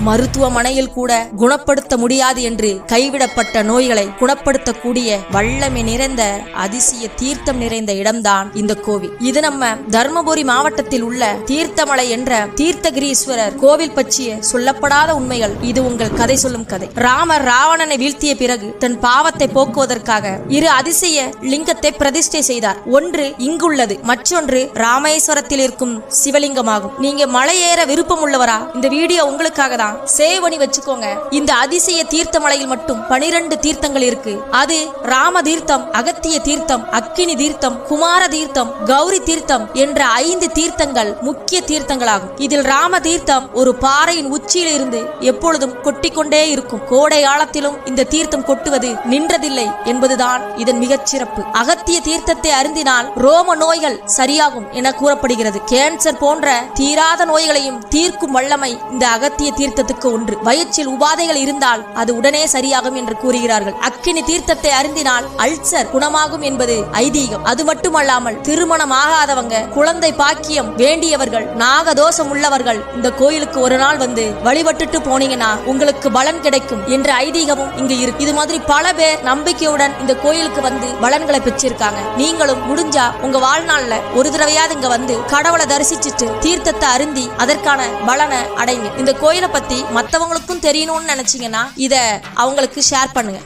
மருத்துவமனையில் கூட குணப்படுத்த முடியாது என்று கைவிடப்பட்ட நோய்களை குணப்படுத்தக்கூடிய வல்லமை நிறைந்த அதிசய தீர்த்தம் நிறைந்த இடம்தான் இந்த கோவில். இது நம்ம தர்மபுரி மாவட்டத்தில் உள்ள தீர்த்தமலை என்ற தீர்த்தகிரீஸ்வரர் கோவில் பற்றிய சொல்லப்படாத உண்மைகள். இது உங்கள் கதை சொல்லும் கதை. ராமர் ராவணனை வீழ்த்திய பிறகு தன் பாவத்தை போக்குவதற்காக 2 அதிசய லிங்கத்தை பிரதிஷ்டை செய்தார். ஒன்று இங்குள்ளது, மற்றொன்று ராமேஸ்வரத்தில் இருக்கும் சிவலிங்கமாகும். நீங்க மலை ஏற விருப்பம் உள்ளவரா? இந்த வீடியோ உங்களுக்காக தான். சேவ் பண்ணி வச்சுக்கோங்க. இந்த அதிசய தீர்த்தமலையில் மட்டும் 12 தீர்த்தங்கள் இருக்கு. அது ராம தீர்த்தம், அகத்திய தீர்த்தம், அக்கினி தீர்த்தம், குமார தீர்த்தம், கௌரி தீர்த்தம் என்ற 5 தீர்த்தங்கள் முக்கிய தீர்த்தங்களாகும். இதில் ராம தீர்த்தம் ஒரு பாறையின் உச்சியில் இருந்து எப்பொழுதும் கொட்டிக்கொண்டே இருக்கும். கோடை காலத்திலும் இந்த தீர்த்தம் கொட்டுவது நின்றதில்லை என்பதுதான் இதன் மிகச்சிறப்பு. அகத்திய தீர்த்தத்தை அருந்தினால் ரோம நோய்கள் சரியாகும் என கூறப்படுகிறது. கேன்சர் போன்ற தீராத நோய்களையும் தீர்க்கும் வல்லமை இந்த அகத்திய தீர்த்தத்துக்கு உண்டு. வயிற்றில் உபாதைகள் இருந்தால் அது உடனே சரியாகும் என்று கூறுகிறார்கள். அக்கினி தீர்த்தத்தை அருந்தினால் அல்சர் குணமாகும் என்பது ஐதீகம். அது மட்டுமல்லாமல் திருமணம் ஆகாதவங்க, குழந்தை பாக்கியம் வேண்டியவர்கள், நாகதோஷம் உள்ளவர்கள் இந்த கோயிலுக்கு ஒரு நாள் வந்து வழிபட்டுட்டு போனீங்கன்னா உங்களுக்கு பலன் கிடைக்கும் என்ற ஐதீகமும் இங்கு இருக்கு. இது மாதிரி பல பேர் நம்பிக்கையுடன் இந்த கோயிலுக்கு வந்து பலன்களை பெற்றிருக்காங்க. நீங்களும் முடிஞ்சா உங்க வாழ்நாள்ல ஒரு தடவையாவது இங்க வந்து கடவுளை தரிசிச்சுட்டு தீர்த்தத்தை அருந்தி அதற்கான பலனை அடைங்க. இந்த கோயிலை பத்தி மத்தவங்களுக்கும் தெரியணும்னு நினைச்சீங்கன்னா இத அவங்களுக்கு ஷேர் பண்ணுங்க.